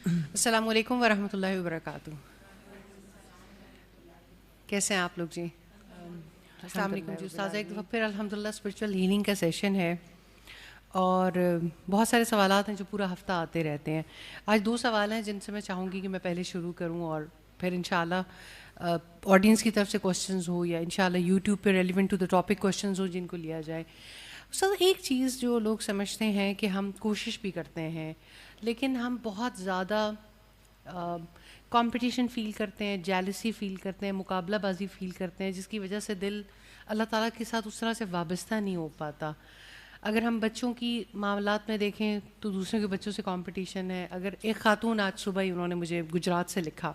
السلام علیکم ورحمۃ اللہ وبرکاتہ. کیسے ہیں آپ لوگ جی؟ السلام علیکم جی. استاذہ ایک دفعہ پھر الحمدللہ اسپرچول ہیلنگ کا سیشن ہے اور بہت سارے سوالات ہیں جو پورا ہفتہ آتے رہتے ہیں. آج 2 سوال ہیں جن سے میں چاہوں گی کہ میں پہلے شروع کروں اور پھر انشاءاللہ آڈینس کی طرف سے کوشچنز ہو یا انشاءاللہ یوٹیوب پہ relevant to the topic questions ہو جن کو لیا جائے. استاذ ایک چیز جو لوگ سمجھتے ہیں کہ ہم کوشش بھی کرتے ہیں لیکن ہم بہت زیادہ کمپٹیشن فیل کرتے ہیں، جیلسی فیل کرتے ہیں، مقابلہ بازی فیل کرتے ہیں، جس کی وجہ سے دل اللہ تعالیٰ کے ساتھ اس طرح سے وابستہ نہیں ہو پاتا. اگر ہم بچوں کی معاملات میں دیکھیں تو دوسروں کے بچوں سے کمپٹیشن ہے. اگر ایک خاتون آج صبح ہی انہوں نے مجھے گجرات سے لکھا،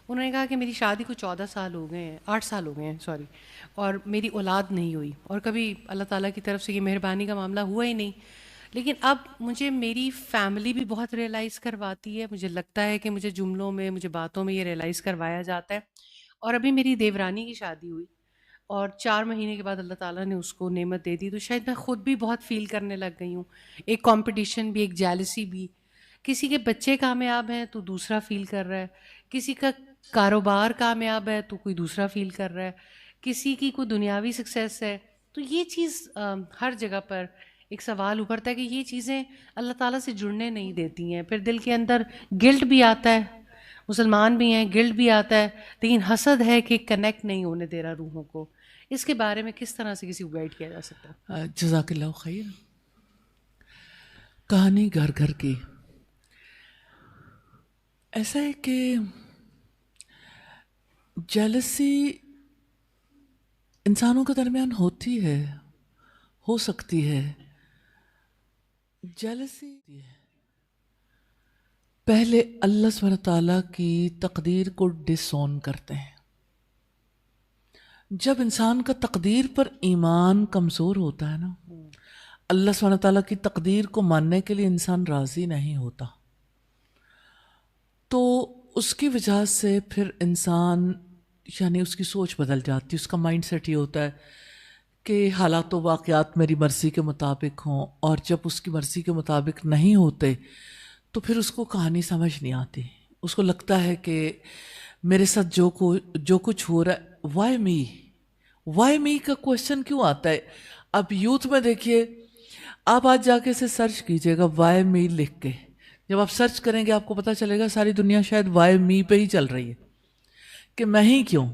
انہوں نے کہا کہ میری شادی کو 14 سال ہو گئے ہیں، 8 سال ہو گئے ہیں سوری، اور میری اولاد نہیں ہوئی اور کبھی اللہ تعالیٰ کی طرف سے یہ مہربانی کا معاملہ ہوا ہی نہیں. لیکن اب مجھے میری فیملی بھی بہت ریئلائز کرواتی ہے، مجھے لگتا ہے کہ مجھے جملوں میں، مجھے باتوں میں یہ ریئلائز کروایا جاتا ہے. اور ابھی میری دیورانی کی شادی ہوئی اور 4 مہینے کے بعد اللہ تعالیٰ نے اس کو نعمت دے دی، تو شاید میں خود بھی بہت فیل کرنے لگ گئی ہوں. ایک کمپٹیشن بھی، ایک جیلسی بھی. کسی کے بچے کامیاب ہیں تو دوسرا فیل کر رہا ہے، کسی کا کاروبار کامیاب ہے تو کوئی دوسرا فیل کر رہا ہے، کسی کی کوئی دنیاوی سکسیس ہے. تو یہ چیز ہر جگہ پر ایک سوال ابھرتا ہے کہ یہ چیزیں اللہ تعالیٰ سے جڑنے نہیں دیتی ہیں. پھر دل کے اندر گلٹ بھی آتا ہے، مسلمان بھی ہیں، گلٹ بھی آتا ہے، لیکن حسد ہے کہ کنیکٹ نہیں ہونے دے رہا روحوں کو. اس کے بارے میں کس طرح سے کسی کو گائیڈ کیا جا سکتا ہے؟ جزاک اللہ خیر. کہانی گھر گھر کی ایسا ہے کہ جیلسی انسانوں کے درمیان ہوتی ہے، ہو سکتی ہے. جیلسی پہلے اللہ سبحانہ تعالیٰ کی تقدیر کو ڈس اون کرتے ہیں. جب انسان کا تقدیر پر ایمان کمزور ہوتا ہے نا، اللہ سبحانہ تعالیٰ کی تقدیر کو ماننے کے لیے انسان راضی نہیں ہوتا، تو اس کی وجہ سے پھر انسان یعنی اس کی سوچ بدل جاتی ہے. اس کا مائنڈ سیٹ یہ ہوتا ہے کہ حالات و واقعات میری مرضی کے مطابق ہوں، اور جب اس کی مرضی کے مطابق نہیں ہوتے تو پھر اس کو کہانی سمجھ نہیں آتی. اس کو لگتا ہے کہ میرے ساتھ جو کچھ ہو رہا ہے، وائی می کا کوشچن کیوں آتا ہے. اب یوتھ میں دیکھیے، آپ آج جا کے اسے سرچ کیجئے گا وائی می لکھ کے. جب آپ سرچ کریں گے آپ کو پتہ چلے گا ساری دنیا شاید وائی می پہ ہی چل رہی ہے کہ میں ہی کیوں،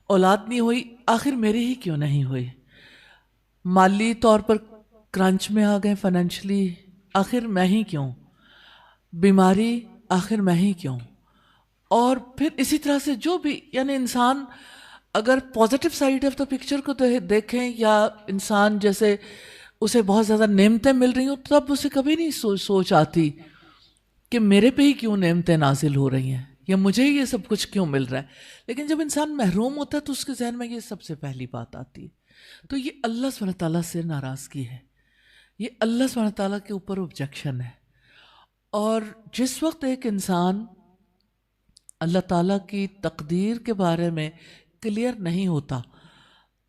اولاد نہیں ہوئی آخر میری ہی کیوں نہیں ہوئی، مالی طور پر کرنچ میں آ گئے فائنینشلی آخر میں ہی کیوں، بیماری آخر میں ہی کیوں. اور پھر اسی طرح سے جو بھی یعنی انسان اگر positive side of the picture کو دیکھیں، یا انسان جیسے اسے بہت زیادہ نعمتیں مل رہی ہوں تب اسے کبھی نہیں سوچ آتی کہ میرے پہ ہی کیوں نعمتیں نازل ہو رہی ہیں یا مجھے ہی یہ سب کچھ کیوں مل رہا ہے. لیکن جب انسان محروم ہوتا ہے تو اس کے ذہن میں یہ سب سے پہلی بات آتی ہے. تو یہ اللہ سبحانہ تعالیٰ سے ناراضگی ہے، یہ اللہ سبحانہ تعالیٰ کے اوپر آبجیکشن ہے. اور جس وقت ایک انسان اللہ تعالیٰ کی تقدیر کے بارے میں کلیئر نہیں ہوتا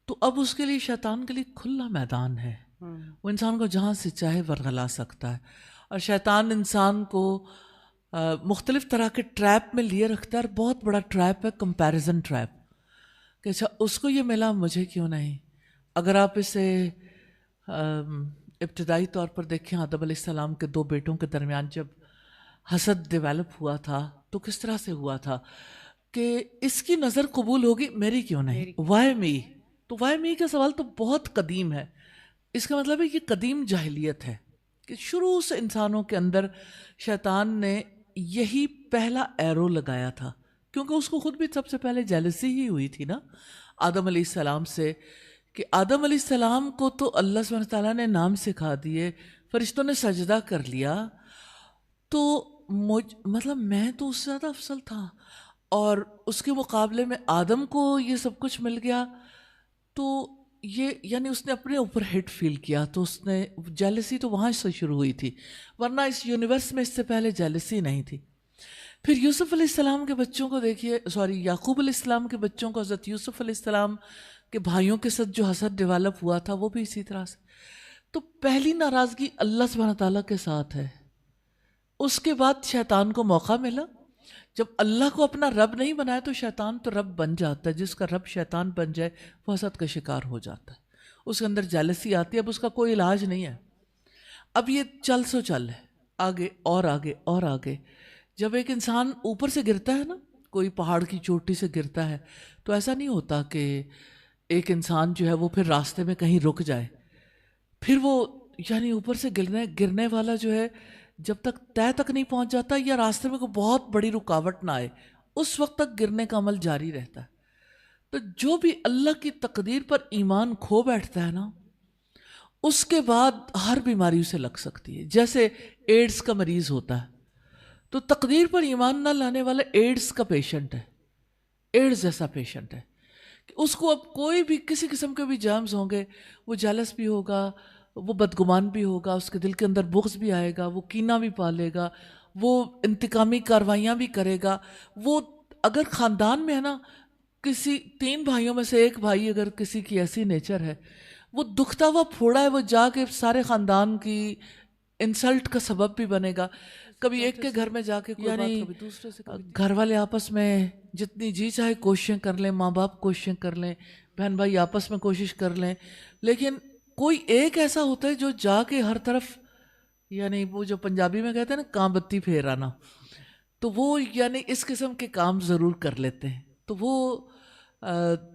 تو اب اس کے لیے شیطان کے لیے کھلا میدان ہے. وہ انسان کو جہاں سے چاہے ورغلا سکتا ہے، اور شیطان انسان کو مختلف طرح کے ٹریپ میں لیے رکھتا ہے. اور بہت بڑا ٹریپ ہے کمپیریزن ٹریپ، کہ اچھا اس کو یہ ملا مجھے کیوں نہیں. اگر آپ اسے ابتدائی طور پر دیکھیں، آدم علیہ السلام کے 2 بیٹوں کے درمیان جب حسد ڈیولپ ہوا تھا تو کس طرح سے ہوا تھا کہ اس کی نظر قبول ہوگی میری کیوں نہیں، وائی می. تو وائی می کا سوال تو بہت قدیم ہے. اس کا مطلب ہے یہ قدیم جاہلیت ہے کہ شروع سے انسانوں کے اندر شیطان نے یہی پہلا ایرو لگایا تھا، کیونکہ اس کو خود بھی سب سے پہلے جیلسی ہی ہوئی تھی نا آدم علیہ السلام سے، کہ آدم علیہ السلام کو تو اللہ سبحانہ تعالیٰ نے نام سکھا دیے، فرشتوں نے سجدہ کر لیا، تو مطلب میں تو اس سے زیادہ افضل تھا، اور اس کے مقابلے میں آدم کو یہ سب کچھ مل گیا. تو یہ یعنی اس نے اپنے اوپر ہٹ فیل کیا، تو اس نے جیلسی تو وہاں سے شروع ہوئی تھی، ورنہ اس یونیورس میں اس سے پہلے جیلسی نہیں تھی. پھر یوسف علیہ السلام کے بچوں کو دیکھیے، یعقوب علیہ السلام کے بچوں کو، حضرت یوسف علیہ السلام کے بھائیوں کے ساتھ جو حسد ڈیولپ ہوا تھا وہ بھی اسی طرح سے. تو پہلی ناراضگی اللہ سبحانہ تعالیٰ کے ساتھ ہے اس کے بعد شیطان کو موقع ملا. جب اللہ کو اپنا رب نہیں بنایا تو شیطان تو رب بن جاتا ہے. جس کا رب شیطان بن جائے وہ حسد کا شکار ہو جاتا ہے. اس کے اندر جیلسی آتی ہے. اب اس کا کوئی علاج نہیں ہے. اب یہ چل سو چل ہے, آگے اور آگے اور آگے. جب ایک انسان اوپر سے گرتا ہے نا, کوئی پہاڑ کی چوٹی سے گرتا ہے, تو ایسا نہیں ہوتا کہ ایک انسان جو ہے وہ پھر راستے میں کہیں رک جائے. پھر وہ یعنی اوپر سے گرنے والا جو ہے جب تک طے تک نہیں پہنچ جاتا یا راستے میں کوئی بہت بڑی رکاوٹ نہ آئے, اس وقت تک گرنے کا عمل جاری رہتا ہے. تو جو بھی اللہ کی تقدیر پر ایمان کھو بیٹھتا ہے نا, اس کے بعد ہر بیماری اسے لگ سکتی ہے. جیسے ایڈز کا مریض ہوتا ہے تو تقدیر پر ایمان نہ لانے والا ایڈز کا پیشنٹ ہے, ایڈز جیسا پیشنٹ ہے کہ اس کو اب کوئی بھی کسی قسم کے بھی جرمز ہوں گے, وہ جیلس بھی ہوگا, وہ بدگمان بھی ہوگا, اس کے دل کے اندر بغض بھی آئے گا, وہ کینہ بھی پالے گا, وہ انتقامی کاروائیاں بھی کرے گا. وہ اگر خاندان میں ہے نا, کسی 3 بھائیوں میں سے ایک بھائی اگر کسی کی ایسی نیچر ہے, وہ دکھتا ہوا پھوڑا ہے, وہ جا کے سارے خاندان کی انسلٹ کا سبب بھی بنے گا. کبھی ایک کے گھر میں جا کے یعنی گھر والے آپس میں جتنی جی چاہے کوششیں کر لیں, ماں باپ کوششیں کر لیں, بہن بھائی آپس میں کوشش کر لیں, لیکن کوئی ایک ایسا ہوتا ہے جو جا کے ہر طرف, یعنی وہ جو پنجابی میں کہتے ہیں نا کاں بتی پھیر آنا, تو وہ یعنی اس قسم کے کام ضرور کر لیتے ہیں. تو وہ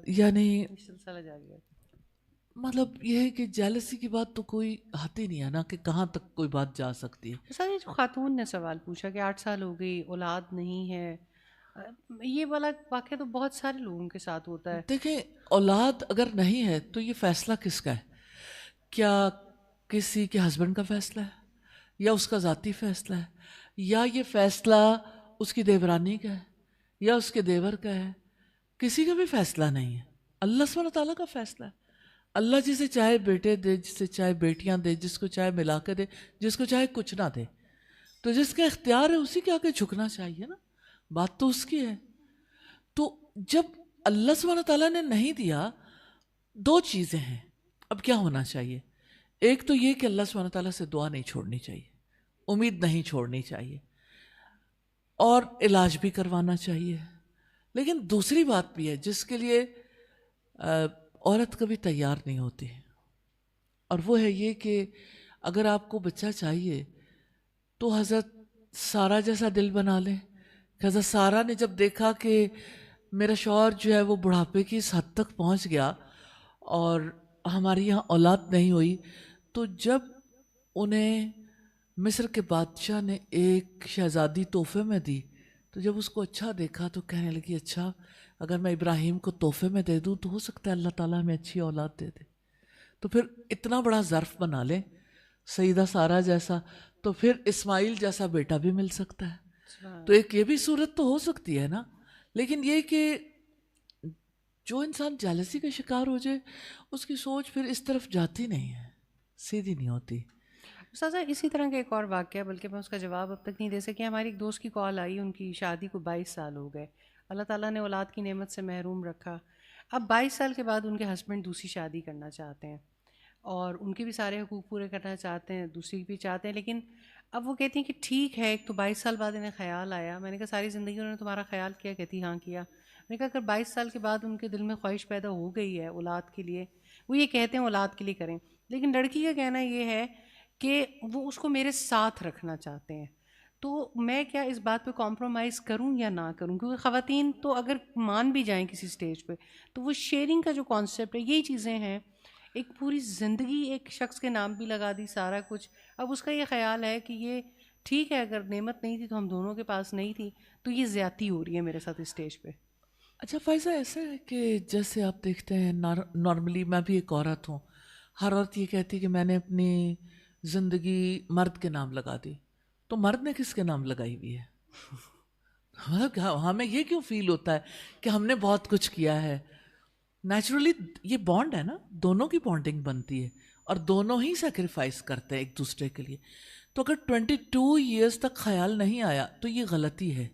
یعنی سلسلہ جاری ہے. مطلب یہ ہے کہ جیلسی کی بات تو کوئی آتی نہیں ہے نا کہ کہاں تک کوئی بات جا سکتی ہے. سر یہ جو خاتون نے سوال پوچھا کہ 8 سال ہو گئی اولاد نہیں ہے, یہ والا واقعہ تو بہت سارے لوگوں کے ساتھ ہوتا ہے. دیکھیں, اولاد اگر نہیں ہے تو یہ فیصلہ کس کا ہے؟ کیا کسی کے ہسبینڈ کا فیصلہ ہے یا اس کا ذاتی فیصلہ ہے, یا یہ فیصلہ اس کی دیورانی کا ہے یا اس کے دیور کا ہے؟ کسی کا بھی فیصلہ نہیں ہے, اللہ سبحانہ تعالیٰ کا فیصلہ ہے. اللہ جسے چاہے بیٹے دے, جسے چاہے بیٹیاں دے, جس کو چاہے ملا کے دے, جس کو چاہے کچھ نہ دے. تو جس کا اختیار ہے اسی کے آگے جھکنا چاہیے نا, بات تو اس کی ہے. تو جب اللہ سبحانہ تعالیٰ نے نہیں دیا, 2 چیزیں ہیں. اب کیا ہونا چاہیے؟ ایک تو یہ کہ اللہ سبحانہ تعالیٰ سے دعا نہیں چھوڑنی چاہیے, امید نہیں چھوڑنی چاہیے, اور علاج بھی کروانا چاہیے. لیکن دوسری بات بھی ہے جس کے لیے عورت کبھی تیار نہیں ہوتی, اور وہ ہے یہ کہ اگر آپ کو بچہ چاہیے تو حضرت سارہ جیسا دل بنا لیں. حضرت سارہ نے جب دیکھا کہ میرا شوہر جو ہے وہ بڑھاپے کی اس حد تک پہنچ گیا اور ہماری یہاں اولاد نہیں ہوئی, تو جب انہیں مصر کے بادشاہ نے ایک شہزادی تحفے میں دی, تو جب اس کو اچھا دیکھا تو کہنے لگی اچھا اگر میں ابراہیم کو تحفے میں دے دوں تو ہو سکتا ہے اللہ تعالیٰ ہمیں اچھی اولاد دے دے. تو پھر اتنا بڑا ظرف بنا لیں سیدہ سارہ جیسا, تو پھر اسماعیل جیسا بیٹا بھی مل سکتا ہے. تو ایک یہ بھی صورت تو ہو سکتی ہے نا. لیکن یہ کہ جو انسان جیلسی کا شکار ہو جائے اس کی سوچ پھر اس طرف جاتی نہیں ہے, سیدھی نہیں ہوتی. استاذہ اسی طرح کا ایک اور واقعہ, بلکہ میں اس کا جواب اب تک نہیں دے سکی. ہماری ایک دوست کی کال آئی, ان کی شادی کو 22 سال ہو گئے, اللہ تعالیٰ نے اولاد کی نعمت سے محروم رکھا. اب 22 سال کے بعد ان کے ہسبینڈ دوسری شادی کرنا چاہتے ہیں اور ان کے بھی سارے حقوق پورے کرنا چاہتے ہیں, دوسری بھی چاہتے ہیں. لیکن اب وہ کہتی ہیں کہ ٹھیک ہے, ایک تو 22 سال بعد انہیں خیال آیا. میں نے کہا ساری زندگی انہوں نے تمہارا خیال کیا؟ کہتی ہاں کیا. میں نے کہا اگر 22 سال کے بعد ان کے دل میں خواہش پیدا ہو گئی ہے اولاد کے لیے, وہ یہ کہتے ہیں اولاد کے لیے کریں, لیکن لڑکی کا کہنا یہ ہے کہ وہ اس کو میرے ساتھ رکھنا چاہتے ہیں, تو میں کیا اس بات پہ کمپرومائز کروں یا نہ کروں؟ کیونکہ خواتین تو اگر مان بھی جائیں کسی سٹیج پہ تو وہ شیئرنگ کا جو کانسیپٹ ہے, یہی چیزیں ہیں. ایک پوری زندگی ایک شخص کے نام بھی لگا دی, سارا کچھ. اب اس کا یہ خیال ہے کہ یہ ٹھیک ہے, اگر نعمت نہیں تھی تو ہم دونوں کے پاس نہیں تھی, تو یہ زیادتی ہو رہی ہے میرے ساتھ اس اسٹیج پہ. اچھا فائزہ, ایسا ہے کہ جیسے آپ دیکھتے ہیں نارملی, میں بھی ایک عورت ہوں, ہر عورت یہ کہتی کہ میں نے اپنی زندگی مرد کے نام لگا دی. تو مرد نے کس کے نام لگائی ہوئی ہے؟ مطلب ہمیں یہ کیوں فیل ہوتا ہے کہ ہم نے بہت کچھ کیا ہے؟ نیچرلی یہ بانڈ ہے نا, دونوں کی بانڈنگ بنتی ہے اور دونوں ہی سیکریفائس کرتے ہیں ایک دوسرے کے لیے. تو اگر 22 ایئرس تک خیال نہیں آیا تو یہ غلطی ہے.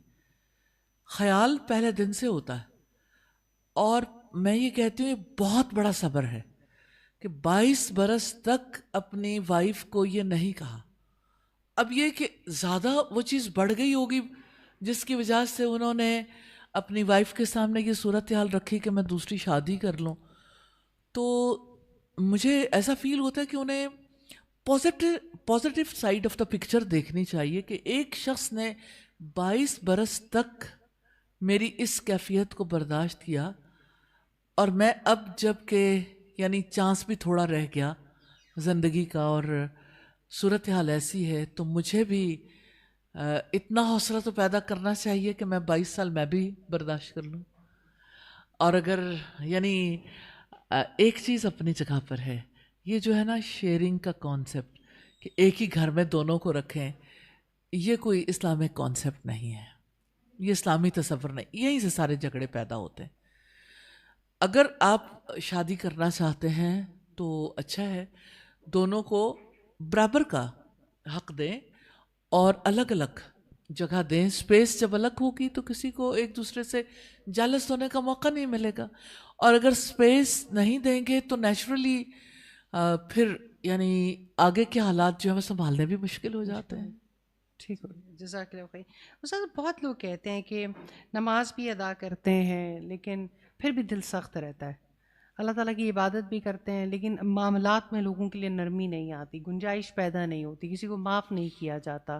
خیال پہلے دن سے ہوتا ہے, اور میں یہ کہتی ہوں یہ بہت بڑا صبر ہے کہ 22 برس تک اپنی وائف کو یہ نہیں کہا. اب یہ کہ زیادہ وہ چیز بڑھ گئی ہوگی جس کی وجہ سے انہوں نے اپنی وائف کے سامنے یہ صورتحال رکھی کہ میں دوسری شادی کر لوں، تو مجھے ایسا فیل ہوتا ہے کہ انہیں positive side of the picture دیکھنی چاہیے کہ ایک شخص نے 22 برس تک میری اس کیفیت کو برداشت کیا، اور میں اب جب کہ یعنی چانس بھی تھوڑا رہ گیا زندگی کا اور صورتحال ایسی ہے، تو مجھے بھی اتنا حوصلہ تو پیدا کرنا چاہیے کہ میں 22 سال میں بھی برداشت کر لوں. اور اگر یعنی ایک چیز اپنی جگہ پر ہے، یہ جو ہے نا شیئرنگ کا کانسیپٹ کہ ایک ہی گھر میں دونوں کو رکھیں، یہ کوئی اسلامک کانسیپٹ نہیں ہے، یہ اسلامی تصور نہیں، یہیں سے سارے جھگڑے پیدا ہوتے ہیں. اگر آپ شادی کرنا چاہتے ہیں تو اچھا ہے، دونوں کو برابر کا حق دیں اور الگ الگ جگہ دیں. اسپیس جب الگ ہوگی تو کسی کو ایک دوسرے سے جالس ہونے کا موقع نہیں ملے گا، اور اگر اسپیس نہیں دیں گے تو نیچرلی پھر یعنی آگے کے حالات جو ہے وہ سنبھالنے بھی مشکل ہو جاتے ہیں. ٹھیک ہو گیا، جزاک اللہ خیر. استاد بہت لوگ کہتے ہیں کہ نماز بھی ادا کرتے ہیں لیکن پھر بھی دل سخت رہتا ہے، اللہ تعالیٰ کی عبادت بھی کرتے ہیں لیکن معاملات میں لوگوں کے لیے نرمی نہیں آتی، گنجائش پیدا نہیں ہوتی، کسی کو معاف نہیں کیا جاتا.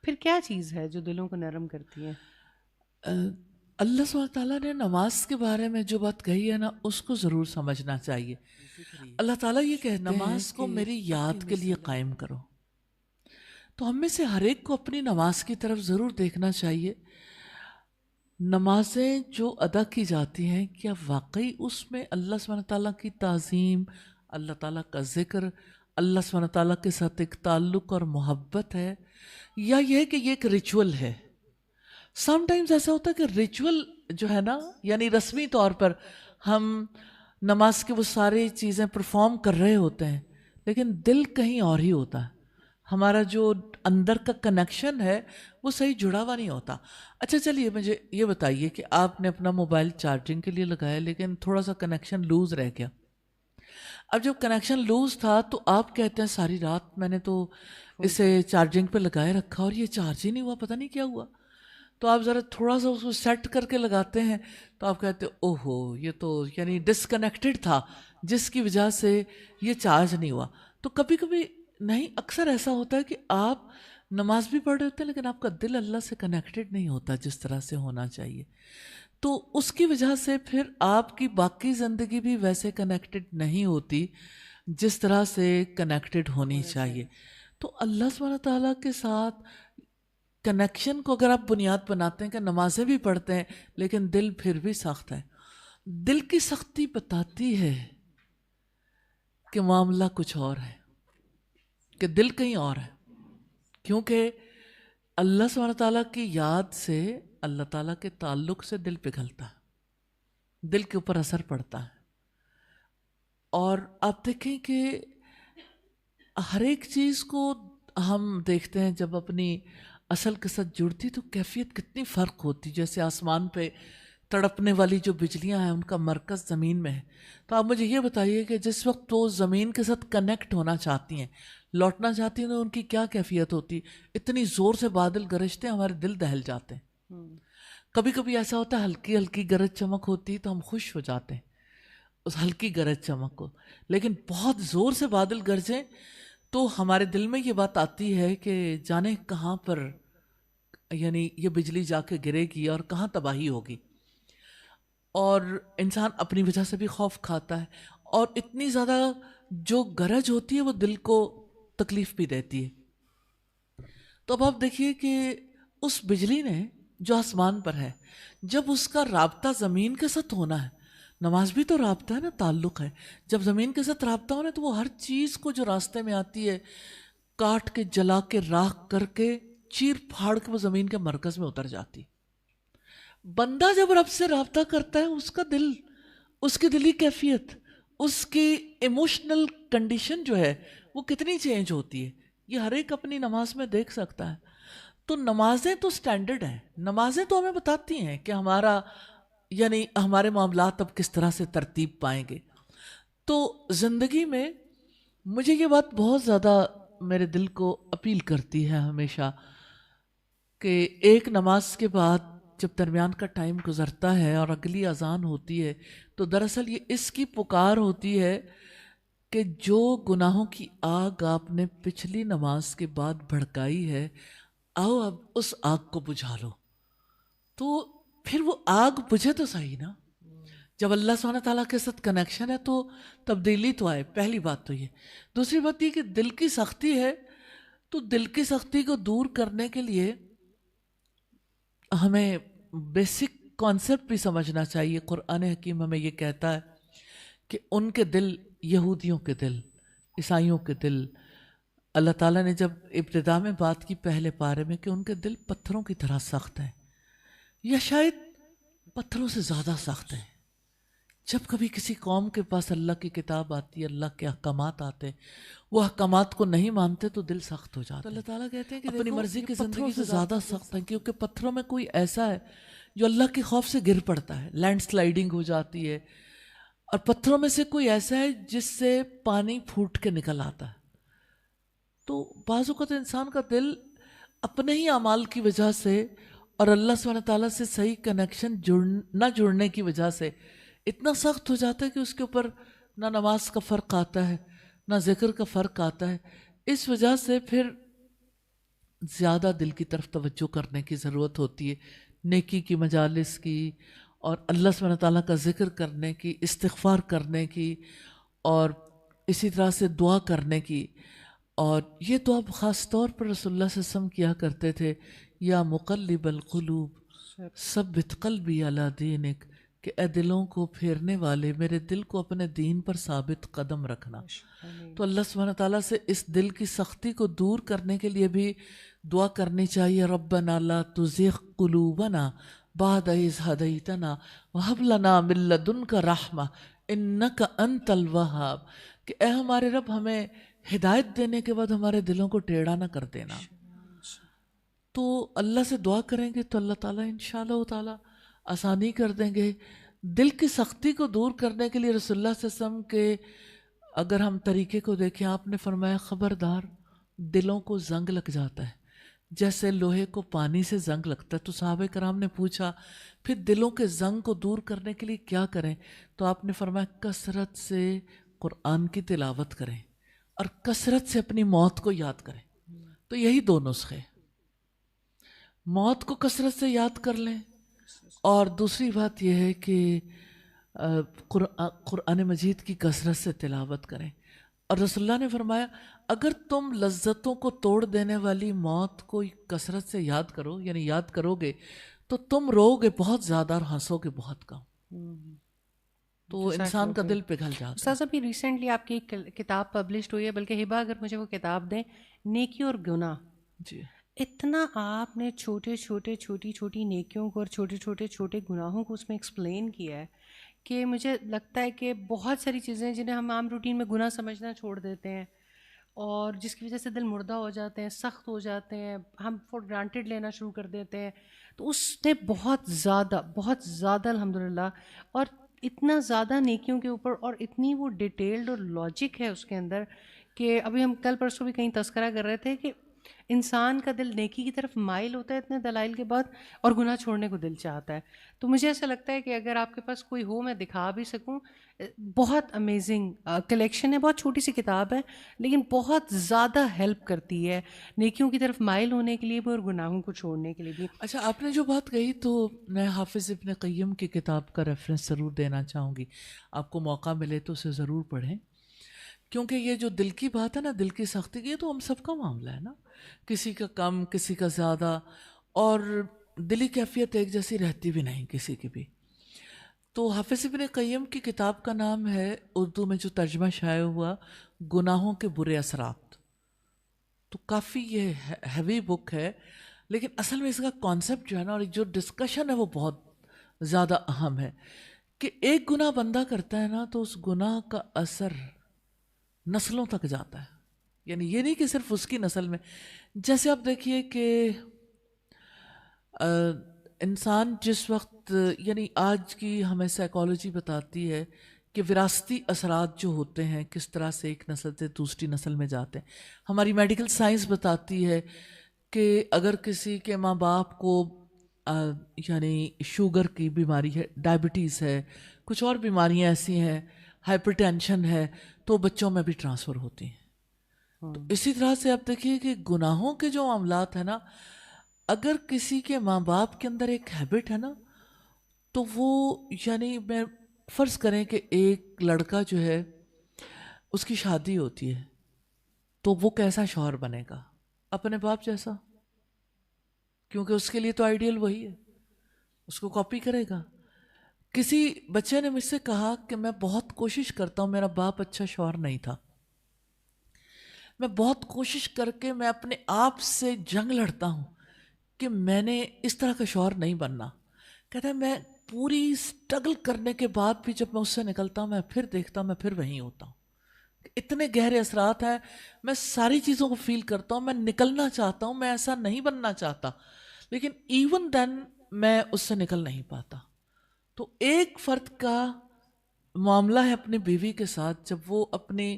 پھر کیا چیز ہے جو دلوں کو نرم کرتی ہے؟ اللہ سبحانہ تعالیٰ نے نماز کے بارے میں جو بات کہی ہے نا، اس کو ضرور سمجھنا چاہیے. اللہ تعالیٰ یہ کہتے ہیں نماز کو میری یاد کے لیے قائم کرو. تو ہم میں سے ہر ایک کو اپنی نماز کی طرف ضرور دیکھنا چاہیے. نمازیں جو ادا کی جاتی ہیں، کیا واقعی اس میں اللہ سبحانہ تعالیٰ کی تعظیم، اللہ تعالیٰ کا ذکر، اللہ سبحانہ تعالیٰ کے ساتھ ایک تعلق اور محبت ہے، یا یہ ہے کہ یہ ایک ریچول ہے؟ سم ٹائمز ایسا ہوتا ہے کہ ریچول جو ہے نا، یعنی رسمی طور پر ہم نماز کے وہ ساری چیزیں پرفارم کر رہے ہوتے ہیں لیکن دل کہیں اور ہی ہوتا ہے. ہمارا جو اندر کا کنیکشن ہے وہ صحیح جڑا ہوا نہیں ہوتا. اچھا چلیے مجھے یہ بتائیے کہ آپ نے اپنا موبائل چارجنگ کے لیے لگایا لیکن تھوڑا سا کنیکشن لوز رہ گیا. اب جب کنیکشن لوز تھا تو آپ کہتے ہیں ساری رات میں نے تو اسے چارجنگ پہ لگائے رکھا اور یہ چارج ہی نہیں ہوا، پتہ نہیں کیا ہوا. تو آپ ذرا تھوڑا سا اس کو سیٹ کر کے لگاتے ہیں تو آپ کہتے ہیں اوہ ہو یہ تو یعنی ڈسکنیکٹڈ تھا جس کی وجہ سے یہ چارج نہیں ہوا. تو کبھی کبھی نہیں، اکثر ایسا ہوتا ہے کہ آپ نماز بھی پڑھ رہے ہوتے ہیں لیکن آپ کا دل اللہ سے کنیکٹڈ نہیں ہوتا جس طرح سے ہونا چاہیے. تو اس کی وجہ سے پھر آپ کی باقی زندگی بھی ویسے کنیکٹڈ نہیں ہوتی جس طرح سے کنیکٹڈ ہونی چاہیے. تو اللہ سبحانہ تعالیٰ کے ساتھ کنیکشن کو اگر آپ بنیاد بناتے ہیں کہ نمازیں بھی پڑھتے ہیں لیکن دل پھر بھی سخت ہے، دل کی سختی بتاتی ہے کہ معاملہ کچھ اور ہے، کہ دل کہیں اور ہے. کیونکہ اللہ سبحانہ تعالیٰ کی یاد سے، اللہ تعالیٰ کے تعلق سے دل پگھلتا ہے، دل کے اوپر اثر پڑتا ہے. اور آپ دیکھیں کہ ہر ایک چیز کو ہم دیکھتے ہیں جب اپنی اصل کے ساتھ جڑتی تو کیفیت کتنی فرق ہوتی. جیسے آسمان پہ تڑپنے والی جو بجلیاں ہیں ان کا مرکز زمین میں ہے. تو آپ مجھے یہ بتائیے کہ جس وقت وہ زمین کے ساتھ کنیکٹ ہونا چاہتی ہیں، لوٹنا چاہتی ہیں، تو ان کی کیا کیفیت ہوتی؟ اتنی زور سے بادل گرجتے ہیں ہمارے دل دہل جاتے ہیں. کبھی کبھی ایسا ہوتا ہے ہلکی ہلکی گرج چمک ہوتی تو ہم خوش ہو جاتے ہیں اس ہلکی گرج چمک کو، لیکن بہت زور سے بادل گرجیں تو ہمارے دل میں یہ بات آتی ہے کہ جانے کہاں پر یعنی یہ بجلی جا کے گرے گی اور کہاں تباہی ہوگی. اور انسان اپنی وجہ سے بھی خوف کھاتا ہے، اور اتنی زیادہ جو گرج ہوتی ہے وہ دل کو تکلیف بھی دیتی ہے. تو اب آپ دیکھیے کہ اس بجلی نے جو آسمان پر ہے، جب اس کا رابطہ زمین کے ساتھ ہونا ہے، نماز بھی تو رابطہ ہے نا، تعلق ہے. جب زمین کے ساتھ رابطہ ہونا ہے تو وہ ہر چیز کو جو راستے میں آتی ہے کاٹ کے، جلا کے، راکھ کر کے، چیر پھاڑ کے وہ زمین کے مرکز میں اتر جاتی. بندہ جب رب سے رابطہ کرتا ہے، اس کا دل، اس کی دلی کیفیت، اس کی ایموشنل کنڈیشن جو ہے وہ کتنی چینج ہوتی ہے، یہ ہر ایک اپنی نماز میں دیکھ سکتا ہے. تو نمازیں تو سٹینڈرڈ ہیں، نمازیں تو ہمیں بتاتی ہیں کہ ہمارا یعنی ہمارے معاملات اب کس طرح سے ترتیب پائیں گے. تو زندگی میں مجھے یہ بات بہت زیادہ میرے دل کو اپیل کرتی ہے ہمیشہ کہ ایک نماز کے بعد جب درمیان کا ٹائم گزرتا ہے اور اگلی اذان ہوتی ہے تو دراصل یہ اس کی پکار ہوتی ہے کہ جو گناہوں کی آگ آپ نے پچھلی نماز کے بعد بھڑکائی ہے، آؤ اب اس آگ کو بجھا لو. تو پھر وہ آگ بجھے تو صحیح نا. جب اللہ سبحانہ تعالیٰ کے ساتھ کنیکشن ہے تو تبدیلی تو آئے. پہلی بات تو یہ. دوسری بات یہ کہ دل کی سختی ہے تو دل کی سختی کو دور کرنے کے لیے ہمیں بیسک کانسیپٹ بھی سمجھنا چاہیے. قرآن حکیم ہمیں یہ کہتا ہے کہ ان کے دل، یہودیوں کے دل، عیسائیوں کے دل، اللہ تعالیٰ نے جب ابتدا میں بات کی پہلے پارے میں کہ ان کے دل پتھروں کی طرح سخت ہیں، یا شاید پتھروں سے زیادہ سخت ہیں. جب کبھی کسی قوم کے پاس اللہ کی کتاب آتی ہے، اللہ کے احکامات آتے، وہ احکامات کو نہیں مانتے تو دل سخت ہو جاتا ہے. اللہ تعالیٰ کہتے ہیں کہ اپنی مرضی کی زندگی سے زیادہ سخت ہیں، کیونکہ پتھروں میں کوئی ایسا ہے جو اللہ کے خوف سے گر پڑتا ہے، لینڈ سلائیڈنگ ہو جاتی ہے، اور پتھروں میں سے کوئی ایسا ہے جس سے پانی پھوٹ کے نکل آتا ہے. تو بعض اوقات انسان کا دل اپنے ہی اعمال کی وجہ سے اور اللہ سبحانہ تعالیٰ سے صحیح کنیکشن نہ جڑنے کی وجہ سے اتنا سخت ہو جاتا ہے کہ اس کے اوپر نہ نماز کا فرق آتا ہے، نہ ذکر کا فرق آتا ہے. اس وجہ سے پھر زیادہ دل کی طرف توجہ کرنے کی ضرورت ہوتی ہے، نیکی کی مجالس کی، اور اللہ سبحانہ تعالیٰ کا ذکر کرنے کی، استغفار کرنے کی، اور اسی طرح سے دعا کرنے کی. اور یہ دعا خاص طور پر رسول اللہ صلی اللہ علیہ وسلم کیا کرتے تھے، یا مقلب القلوب ثبت قلبی علی دینک، کہ اے دلوں کو پھیرنے والے میرے دل کو اپنے دین پر ثابت قدم رکھنا. تو اللہ سبحانہ تعالیٰ سے اس دل کی سختی کو دور کرنے کے لیے بھی دعا کرنی چاہیے. ربنا لا تزغ قلوبنا بعد اذ ہدیتنا وہب لنا من لدنک رحمہ انک انت الوہاب، کہ اے ہمارے رب ہمیں ہدایت دینے کے بعد ہمارے دلوں کو ٹیڑھا نہ کر دینا. تو اللہ سے دعا کریں گے تو اللہ تعالیٰ انشاءاللہ تعالیٰ آسانی کر دیں گے. دل کی سختی کو دور کرنے کے لیے رسول اللہ صلی اللہ علیہ وسلم کے اگر ہم طریقے کو دیکھیں، آپ نے فرمایا خبردار دلوں کو زنگ لگ جاتا ہے جیسے لوہے کو پانی سے زنگ لگتا ہے. تو صحابہ کرام نے پوچھا پھر دلوں کے زنگ کو دور کرنے کے لیے کیا کریں؟ تو آپ نے فرمایا کثرت سے قرآن کی تلاوت کریں اور کثرت سے اپنی موت کو یاد کریں. تو یہی دو نسخے، موت کو کثرت سے یاد کر لیں، اور دوسری بات یہ ہے کہ قرآن مجید کی کثرت سے تلاوت کریں. اور رسول اللہ نے فرمایا اگر تم لذتوں کو توڑ دینے والی موت کو کثرت سے یاد کرو، یعنی یاد کرو گے، تو تم رو گے بہت زیادہ اور ہنسو گے بہت کم. تو انسان کا دل پگھل جاتا ہے. استاذ ابھی ریسنٹلی آپ کی ایک کتاب پبلشڈ ہوئی ہے، بلکہ ہبا اگر مجھے وہ کتاب دیں، نیکی اور گناہ. جی، اتنا آپ نے چھوٹی چھوٹی نیکیوں کو اور چھوٹے گناہوں کو اس میں ایکسپلین کیا ہے کہ مجھے لگتا ہے کہ بہت ساری چیزیں جنہیں ہم عام روٹین میں گناہ سمجھنا چھوڑ دیتے ہیں اور جس کی وجہ سے دل مردہ ہو جاتے ہیں، سخت ہو جاتے ہیں، ہم فار گرانٹیڈ لینا شروع کر دیتے ہیں. تو اس نے بہت زیادہ الحمدللہ، اور اتنا زیادہ نیکیوں کے اوپر، اور اتنی وہ ڈیٹیلڈ اور لاجک ہے اس کے اندر کہ ابھی ہم کل پرسوں بھی کہیں تذکرہ کر رہے تھے کہ انسان کا دل نیکی کی طرف مائل ہوتا ہے اتنے دلائل کے بعد، اور گناہ چھوڑنے کو دل چاہتا ہے. تو مجھے ایسا لگتا ہے کہ اگر آپ کے پاس کوئی ہو، میں دکھا بھی سکوں. بہت امیزنگ کلیکشن ہے، بہت چھوٹی سی کتاب ہے لیکن بہت زیادہ ہیلپ کرتی ہے نیکیوں کی طرف مائل ہونے کے لیے بھی اور گناہوں کو چھوڑنے کے لیے بھی. اچھا آپ نے جو بات کہی تو میں حافظ ابن قیم کی کتاب کا ریفرنس ضرور دینا چاہوں گی. آپ کو موقع ملے تو اسے ضرور پڑھیں، کیونکہ یہ جو دل کی بات ہے نا، دل کی سختی کی، یہ تو ہم سب کا معاملہ ہے نا، کسی کا کم کسی کا زیادہ، اور دلی کیفیت ایک جیسی رہتی بھی نہیں کسی کی بھی. تو حافظ ابن قیم کی کتاب کا نام ہے، اردو میں جو ترجمہ شائع ہوا، گناہوں کے برے اثرات. تو کافی یہ ہیوی بک ہے، لیکن اصل میں اس کا کانسیپٹ جو ہے نا، اور جو ڈسکشن ہے وہ بہت زیادہ اہم ہے کہ ایک گناہ بندہ کرتا ہے نا تو اس گناہ کا اثر نسلوں تک جاتا ہے. یعنی یہ نہیں کہ صرف اس کی نسل میں. جیسے آپ دیکھیے کہ انسان جس وقت، یعنی آج کی ہمیں سائیکالوجی بتاتی ہے کہ وراثتی اثرات جو ہوتے ہیں کس طرح سے ایک نسل سے دوسری نسل میں جاتے ہیں. ہماری میڈیکل سائنس بتاتی ہے کہ اگر کسی کے ماں باپ کو یعنی شوگر کی بیماری ہے، ڈائبٹیز ہے، کچھ اور بیماریاں ایسی ہیں، ہائپر ٹینشن ہے، تو بچوں میں بھی ٹرانسفر ہوتی ہیں. تو اسی طرح سے آپ دیکھیے کہ گناہوں کے جو معاملات ہیں نا، اگر کسی کے ماں باپ کے اندر ایک ہیبٹ ہے نا، تو وہ یعنی میں فرض کریں کہ ایک لڑکا جو ہے اس کی شادی ہوتی ہے تو وہ کیسا شوہر بنے گا؟ اپنے باپ جیسا، کیونکہ اس کے لیے تو آئیڈیل وہی ہے، اس کو کاپی کرے گا. کسی بچے نے مجھ سے کہا کہ میں بہت کوشش کرتا ہوں، میرا باپ اچھا شوہر نہیں تھا، میں بہت کوشش کر کے میں اپنے آپ سے جنگ لڑتا ہوں کہ میں نے اس طرح کا شوہر نہیں بننا. کہتا ہے میں پوری سٹرگل کرنے کے بعد بھی جب میں اس سے نکلتا ہوں میں پھر دیکھتا ہوں میں پھر وہیں ہوتا ہوں. اتنے گہرے اثرات ہیں، میں ساری چیزوں کو فیل کرتا ہوں، میں نکلنا چاہتا ہوں، میں ایسا نہیں بننا چاہتا، لیکن ایون دین میں اس سے نکل نہیں پاتا. تو ایک فرد کا معاملہ ہے اپنی بیوی کے ساتھ، جب وہ اپنی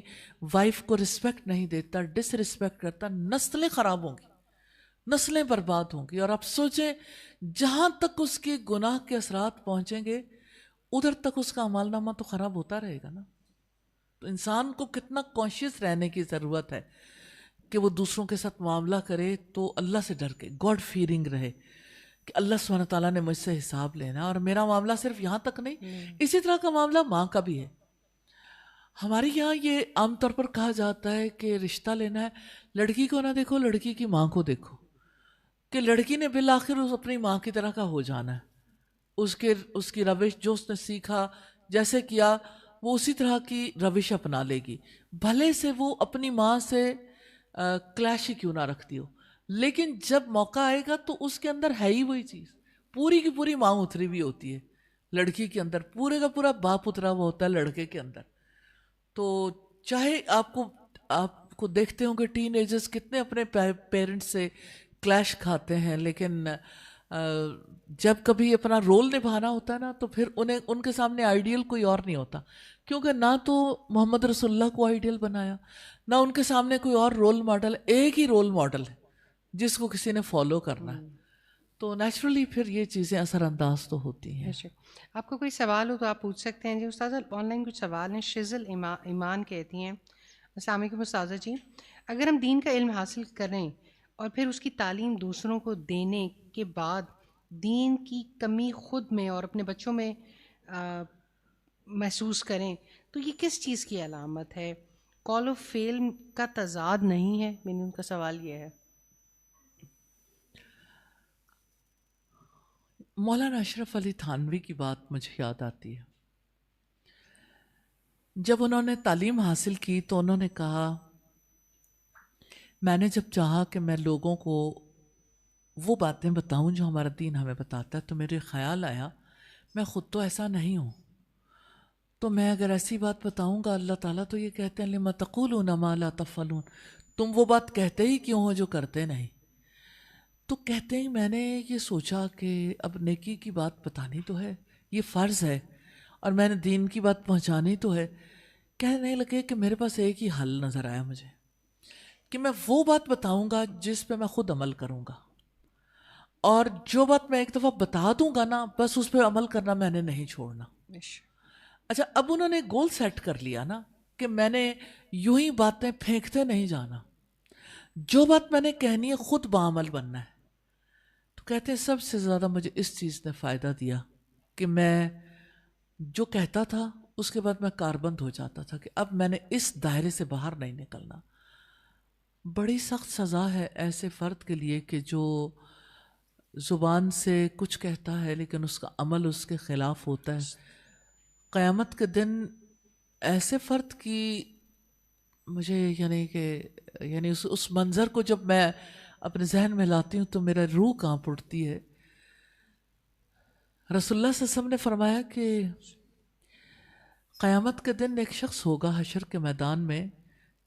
وائف کو رسپیکٹ نہیں دیتا، ڈس رسپیکٹ کرتا، نسلیں خراب ہوں گی، نسلیں برباد ہوں گی. اور آپ سوچیں جہاں تک اس کے گناہ کے اثرات پہنچیں گے ادھر تک اس کا عمل نامہ تو خراب ہوتا رہے گا نا. تو انسان کو کتنا کانشیس رہنے کی ضرورت ہے کہ وہ دوسروں کے ساتھ معاملہ کرے تو اللہ سے ڈر کے، گاڈ فیئرنگ رہے کہ اللہ سبحانہ تعالیٰ نے مجھ سے حساب لینا، اور میرا معاملہ صرف یہاں تک نہیں، اسی طرح کا معاملہ ماں کا بھی ہے. ہمارے یہاں یہ عام طور پر کہا جاتا ہے کہ رشتہ لینا ہے لڑکی کو نہ دیکھو، لڑکی کی ماں کو دیکھو، کہ لڑکی نے بالآخر اپنی ماں کی طرح کا ہو جانا ہے. اس کی روش جو اس نے سیکھا، جیسے کیا، وہ اسی طرح کی روش اپنا لے گی، بھلے سے وہ اپنی ماں سے کلیش ہی کیوں نہ رکھتی ہو. لیکن جب موقع آئے گا تو اس کے اندر ہے ہی وہی چیز، پوری کی پوری ماں اتری ہوئی ہوتی ہے لڑکی کے اندر، پورے کا پورا باپ اترا ہوا ہوتا ہے لڑکے کے اندر. تو چاہے آپ کو دیکھتے ہوں کہ ٹین ایجرز کتنے اپنے پیرنٹس سے کلیش کھاتے ہیں، لیکن جب کبھی اپنا رول نبھانا ہوتا ہے نا تو پھر ان کے سامنے آئیڈیل کوئی اور نہیں ہوتا، کیونکہ نہ تو محمد رسول اللہ کو آئیڈیل بنایا، نہ ان کے سامنے کوئی اور رول ماڈل، ایک ہی رول ماڈل ہے جس کو کسی نے فالو کرنا ہے. تو نیچرلی پھر یہ چیزیں اثر انداز تو ہوتی ہیں. آپ کو کوئی سوال ہو تو آپ پوچھ سکتے ہیں جی. استاذہ آن لائن کچھ سوال ہیں. شزل ایمان کہتی ہیں السلام علیکم استاذہ جی، اگر ہم دین کا علم حاصل کریں اور پھر اس کی تعلیم دوسروں کو دینے کے بعد دین کی کمی خود میں اور اپنے بچوں میں محسوس کریں تو یہ کس چیز کی علامت ہے؟ کال آف فیل کا تضاد نہیں ہے؟ میں نے ان کا سوال یہ ہے. مولانا اشرف علی تھانوی کی بات مجھے یاد آتی ہے. جب انہوں نے تعلیم حاصل کی تو انہوں نے کہا میں نے جب چاہا کہ میں لوگوں کو وہ باتیں بتاؤں جو ہمارا دین ہمیں بتاتا ہے تو میرے خیال آیا میں خود تو ایسا نہیں ہوں، تو میں اگر ایسی بات بتاؤں گا، اللہ تعالیٰ تو یہ کہتے ہیں لِمَ تَقُولُونَ مَا لَا تَفْعَلُونَ، تم وہ بات کہتے ہی کیوں ہو جو کرتے نہیں. تو کہتے ہیں میں نے یہ سوچا کہ اب نیکی کی بات بتانی تو ہے، یہ فرض ہے، اور میں نے دین کی بات پہنچانی تو ہے. کہنے لگے کہ میرے پاس ایک ہی حل نظر آیا مجھے کہ میں وہ بات بتاؤں گا جس پہ میں خود عمل کروں گا، اور جو بات میں ایک دفعہ بتا دوں گا نا بس اس پہ عمل کرنا میں نے نہیں چھوڑنا. اچھا اب انہوں نے گول سیٹ کر لیا نا کہ میں نے یوں ہی باتیں پھینکتے نہیں جانا، جو بات میں نے کہنی ہے خود بعمل بننا ہے. تو کہتے ہیں سب سے زیادہ مجھے اس چیز نے فائدہ دیا کہ میں جو کہتا تھا اس کے بعد میں کاربند ہو جاتا تھا کہ اب میں نے اس دائرے سے باہر نہیں نکلنا. بڑی سخت سزا ہے ایسے فرد کے لیے کہ جو زبان سے کچھ کہتا ہے لیکن اس کا عمل اس کے خلاف ہوتا ہے. قیامت کے دن ایسے فرد کی مجھے یعنی اس منظر کو جب میں اپنے ذہن میں لاتی ہوں تو میرا روح کانپ اٹھتی ہے. رسول اللہ صلی اللہ علیہ وسلم نے فرمایا کہ قیامت کے دن ایک شخص ہوگا حشر کے میدان میں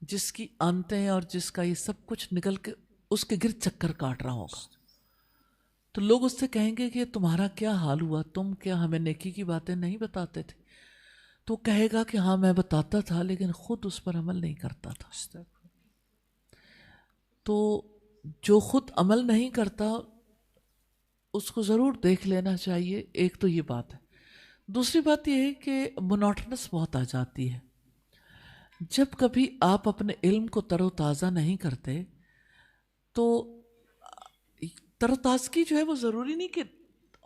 جس کی آنتیں اور جس کا یہ سب کچھ نکل کے اس کے گرد چکر کاٹ رہا ہوگا. تو لوگ اس سے کہیں گے کہ تمہارا کیا حال ہوا، تم کیا ہمیں نیکی کی باتیں نہیں بتاتے تھے؟ تو کہے گا کہ ہاں میں بتاتا تھا لیکن خود اس پر عمل نہیں کرتا تھا. تو جو خود عمل نہیں کرتا اس کو ضرور دیکھ لینا چاہیے. ایک تو یہ بات ہے. دوسری بات یہ ہے کہ مونوٹنس بہت آ جاتی ہے. جب کبھی آپ اپنے علم کو تر و تازہ نہیں کرتے تو تر و تازگی جو ہے وہ ضروری نہیں کہ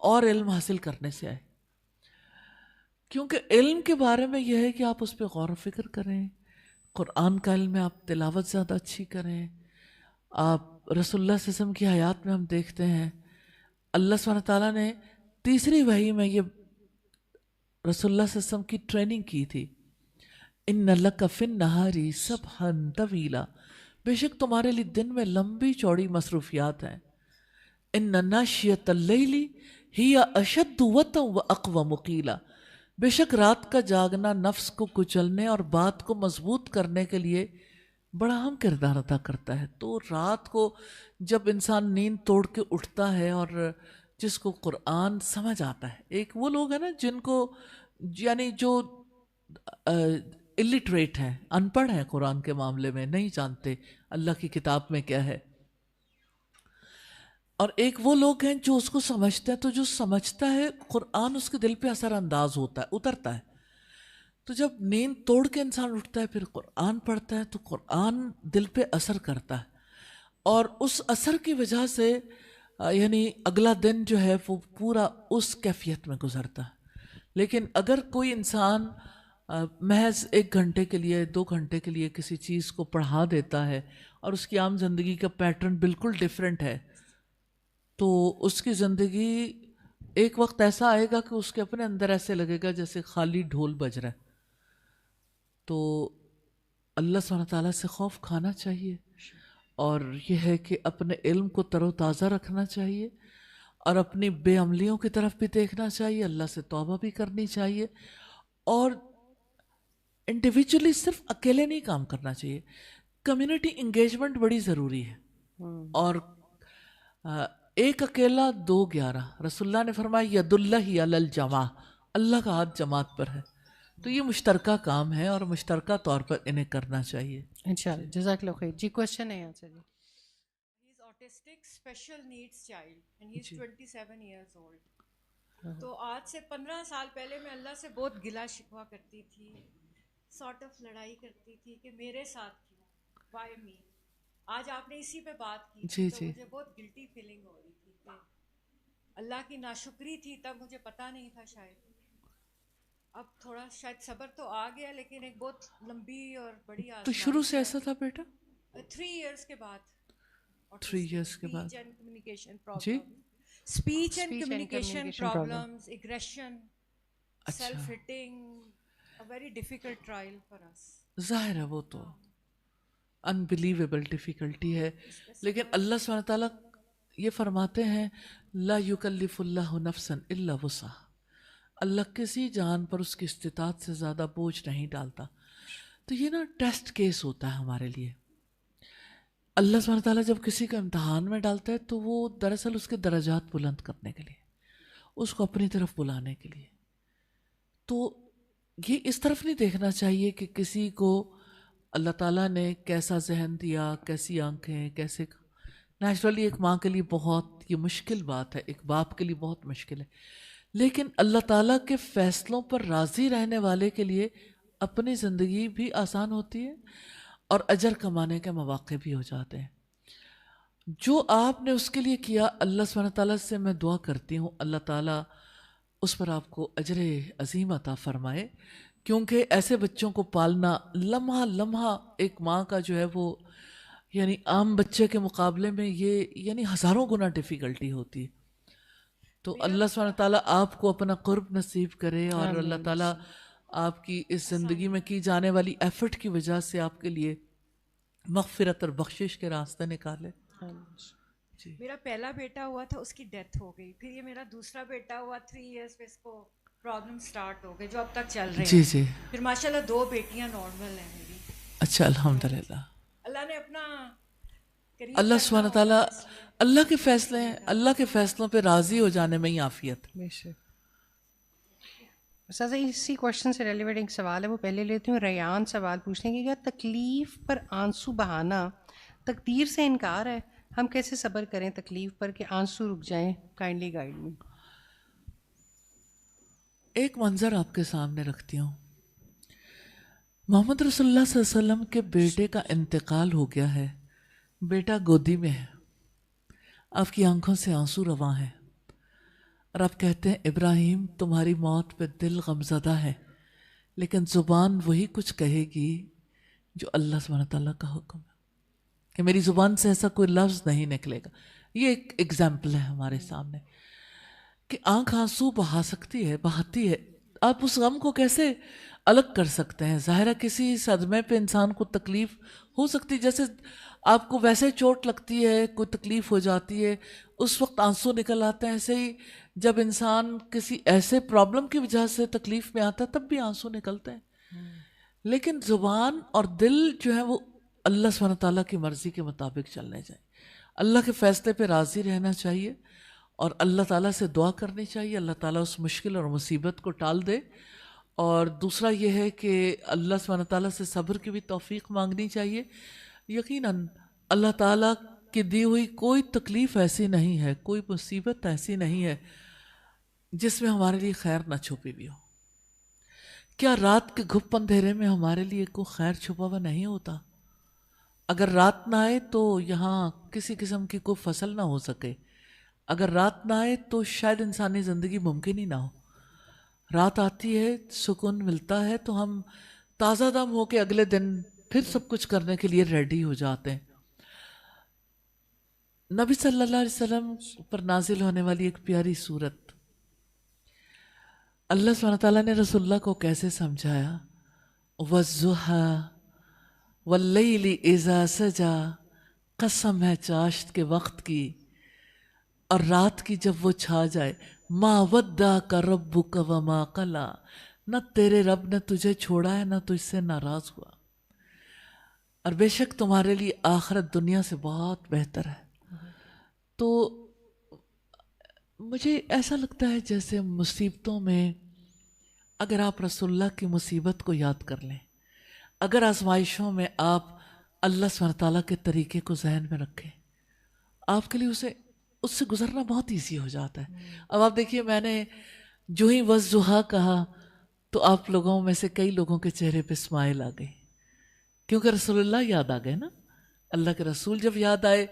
اور علم حاصل کرنے سے آئے، کیونکہ علم کے بارے میں یہ ہے کہ آپ اس پہ غور و فکر کریں. قرآن کا علم ہے، آپ تلاوت زیادہ اچھی کریں. آپ رسول اللہ صلی اللہ علیہ وسلم کی حیات میں ہم دیکھتے ہیں اللہ سبحانہ تعالیٰ نے تیسری وحی میں یہ رسول اللہ صلی اللہ علیہ وسلم کی ٹریننگ کی تھی. ان لک فی النہار سبحا طویلا، بے شک تمہارے لیے دن میں لمبی چوڑی مصروفیات ہیں. ان ناشیۃ اللیل ہی اشد وطئا واقوم قیلا، بے شک رات کا جاگنا نفس کو کچلنے اور بات کو مضبوط کرنے کے لیے بڑا اہم کردار ادا کرتا ہے. تو رات کو جب انسان نیند توڑ کے اٹھتا ہے اور جس کو قرآن سمجھ آتا ہے، ایک وہ لوگ ہیں نا جن کو یعنی جو الٹریٹ ہیں، ان پڑھ ہیں، قرآن کے معاملے میں نہیں جانتے اللہ کی کتاب میں کیا ہے، اور ایک وہ لوگ ہیں جو اس کو سمجھتے ہیں. تو جو سمجھتا ہے قرآن اس کے دل پہ اثر انداز ہوتا ہے، اترتا ہے. تو جب نیند توڑ کے انسان اٹھتا ہے پھر قرآن پڑھتا ہے تو قرآن دل پہ اثر کرتا ہے، اور اس اثر کی وجہ سے یعنی اگلا دن جو ہے وہ پورا اس کیفیت میں گزرتا ہے. لیکن اگر کوئی انسان محض 1 گھنٹے کے لیے 2 گھنٹے کے لیے کسی چیز کو پڑھا دیتا ہے اور اس کی عام زندگی کا پیٹرن بالکل ڈیفرنٹ ہے، تو اس کی زندگی ایک وقت ایسا آئے گا کہ اس کے اپنے اندر ایسے لگے گا جیسے خالی ڈھول بج رہا ہے. تو اللہ سبحانہ تعالیٰ سے خوف کھانا چاہیے، اور یہ ہے کہ اپنے علم کو تر و تازہ رکھنا چاہیے، اور اپنی بے عملیوں کی طرف بھی دیکھنا چاہیے، اللہ سے توبہ بھی کرنی چاہیے، اور انڈیویجولی صرف اکیلے نہیں کام کرنا چاہیے. کمیونٹی انگیجمنٹ بڑی ضروری ہے، اور ایک اکیلا 2 11. رسول اللہ نے فرمایا ید اللہ علی الجماع، اللہ کا ہاتھ جماعت پر ہے. تو یہ مشترکہ کام ہے اور مشترکہ طور پر انہیں کرنا چاہیے. انشاءاللہ. جزاک اللہ خیر. جی کوشچن ہے یہاں سے. He is autistic special needs child and he is 27 years old. تو آج سے 15 سال پہلے میں اللہ سے بہت گلا شکوہ کرتی تھی، سارٹ آف لڑائی کرتی تھی کہ میرے ساتھ کیوں، وائی می. آج آپ نے اسی پہ بات کی تھی تو مجھے بہت گلٹی فیلنگ ہو رہی تھی کہ اللہ کی ناشکری تھی، تب مجھے پتہ نہیں تھا. شاید اب تھوڑا شاید صبر تو آ گیا، لیکن ایک بہت لمبی اور بڑی آزمائش. تو شروع سے ایسا تھا بیٹا؟ 3 ایئرس کے بعد 3 ایئرس کے بعد speech and communication problem, speech and communication problems, aggression, self hitting, a very difficult trial for us. ظاہر ہے وہ تو انبلیویبل ڈیفیکلٹی ہے، لیکن اللہ سبحانہ تعالیٰ یہ فرماتے ہیں لا یکلف اللہ نفسا الا وسعها، اللہ کسی جان پر اس کی استطاعت سے زیادہ بوجھ نہیں ڈالتا. تو یہ نا ٹیسٹ کیس ہوتا ہے ہمارے لیے. اللہ سبحانہ تعالیٰ جب کسی کا امتحان میں ڈالتا ہے تو وہ دراصل اس کے درجات بلند کرنے کے لیے، اس کو اپنی طرف بلانے کے لیے. تو یہ اس طرف نہیں دیکھنا چاہیے کہ کسی کو اللہ تعالیٰ نے کیسا ذہن دیا، کیسی آنکھیں، کیسے. نیچرلی ایک ماں کے لیے بہت یہ مشکل بات ہے، ایک باپ کے لیے بہت مشکل ہے، لیکن اللہ تعالیٰ کے فیصلوں پر راضی رہنے والے کے لیے اپنی زندگی بھی آسان ہوتی ہے اور اجر کمانے کے مواقع بھی ہو جاتے ہیں. جو آپ نے اس کے لیے کیا، اللہ سبحانہ تعالیٰ سے میں دعا کرتی ہوں اللہ تعالیٰ اس پر آپ کو اجر عظیم عطا فرمائے، کیونکہ ایسے بچوں کو پالنا لمحہ لمحہ ایک ماں کا جو ہے وہ یعنی عام بچے کے مقابلے میں یہ یعنی ہزاروں گنا ڈیفیکلٹی ہوتی ہے. تو اللہ سبحانہ تعالیٰ آپ کو اپنا قرب نصیب کرے، اور اللہ تعالیٰ آپ کی اس زندگی میں کی جانے والی ایفرٹ کی وجہ سے آپ کے لیے مغفرت اور بخشش کے راستے نکالے. جی میرا پہلا بیٹا ہوا تھا، اس کی ڈیتھ ہو گئی. پھر یہ میرا دوسرا بیٹا ہوا، 3 ایئرس پہ اس کو پرابلم سٹارٹ ہو گئے جو اب تک چل رہے ہیں. جی جی. پھر ماشاءاللہ 2 بیٹیاں نارمل ہیں میری. اچھا الحمدللہ. اللہ نے اپنا اللہ سبحانہ تعالیٰ اللہ کے فیصلے ہیں، اللہ کے فیصلوں پہ راضی ہو جانے میں ہی عافیت. استاذہ اسی کوشچن سے ریلیویٹ ایک سوال ہے، وہ پہلے لیتی ہوں. ریان سوال پوچھنے کی، کیا تکلیف پر آنسو بہانا تقدیر سے انکار ہے؟ ہم کیسے صبر کریں تکلیف پر کہ آنسو رک جائیں؟ Kindly guide me. ایک منظر آپ کے سامنے رکھتی ہوں. محمد رسول اللہ صلی اللہ علیہ وسلم کے بیٹے کا انتقال ہو گیا ہے، بیٹا گودی میں ہے، آپ کی آنکھوں سے آنسو رواں ہیں، اور آپ کہتے ہیں ابراہیم تمہاری موت پہ دل غمزدہ ہے، لیکن زبان وہی کچھ کہے گی جو اللہ سبحانہ تعالیٰ کا حکم ہے، کہ میری زبان سے ایسا کوئی لفظ نہیں نکلے گا. یہ ایک ایگزامپل ہے ہمارے سامنے کہ آنکھ آنسو بہا سکتی ہے، بہاتی ہے. آپ اس غم کو کیسے الگ کر سکتے ہیں؟ ظاہر ہے کسی صدمے پہ انسان کو تکلیف ہو سکتی، جیسے آپ کو ویسے چوٹ لگتی ہے، کوئی تکلیف ہو جاتی ہے، اس وقت آنسو نکل آتے ہیں. ایسے ہی جب انسان کسی ایسے پرابلم کی وجہ سے تکلیف میں آتا ہے تب بھی آنسو نکلتے ہیں. لیکن زبان اور دل جو ہے وہ اللہ سبحانہ تعالیٰ کی مرضی کے مطابق چلنے چاہیے، اللہ کے فیصلے پہ راضی رہنا چاہیے، اور اللہ تعالیٰ سے دعا کرنی چاہیے اللہ تعالیٰ اس مشکل اور مصیبت کو ٹال دے. اور دوسرا یہ ہے کہ اللہ سبحانہ تعالیٰ سے صبر کی بھی توفیق مانگنی چاہیے. یقیناً اللہ تعالیٰ کی دی ہوئی کوئی تکلیف ایسی نہیں ہے، کوئی مصیبت ایسی نہیں ہے جس میں ہمارے لیے خیر نہ چھپی ہوئی ہو. کیا رات کے گھپ اندھیرے میں ہمارے لیے کوئی خیر چھپا ہوا نہیں ہوتا؟ اگر رات نہ آئے تو یہاں کسی قسم کی کوئی فصل نہ ہو سکے، اگر رات نہ آئے تو شاید انسانی زندگی ممکن ہی نہ ہو. رات آتی ہے، سکون ملتا ہے، تو ہم تازہ دم ہو کے اگلے دن پھر سب کچھ کرنے کے لیے ریڈی ہو جاتے ہیں. نبی صلی اللہ علیہ وسلم پر نازل ہونے والی ایک پیاری صورت، اللہ سبحانہ تعالیٰ نے رسول اللہ کو کیسے سمجھایا؟ وَالضُّحَىٰ وَاللَّيْلِ إِذَا سَجَىٰ، قسم ہے چاشت کے وقت کی اور رات کی جب وہ چھا جائے. مَا وَدَّعَكَ رَبُّكَ وَمَا قَلَىٰ، نہ تیرے رب نے تجھے چھوڑا ہے نہ تجھ سے ناراض ہوا، اور بے شک تمہارے لیے آخرت دنیا سے بہت بہتر ہے. تو مجھے ایسا لگتا ہے جیسے مصیبتوں میں اگر آپ رسول اللہ کی مصیبت کو یاد کر لیں، اگر آزمائشوں میں آپ اللہ سبحانہ تعالیٰ کے طریقے کو ذہن میں رکھیں، آپ کے لیے اس سے گزرنا بہت ایزی ہو جاتا ہے. اب آپ دیکھیے، میں نے جو ہی والضحیٰ کہا تو آپ لوگوں میں سے کئی لوگوں کے چہرے پہ اسمائل آ گئی، کیونکہ رسول اللہ یاد آ گئے نا. اللہ کے رسول جب یاد آئے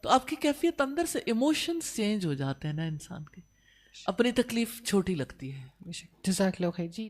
تو آپ کی کیفیت اندر سے ایموشنز چینج ہو جاتے ہیں نا، انسان کے اپنی تکلیف چھوٹی لگتی ہے. جزاک اللہ خیر. جی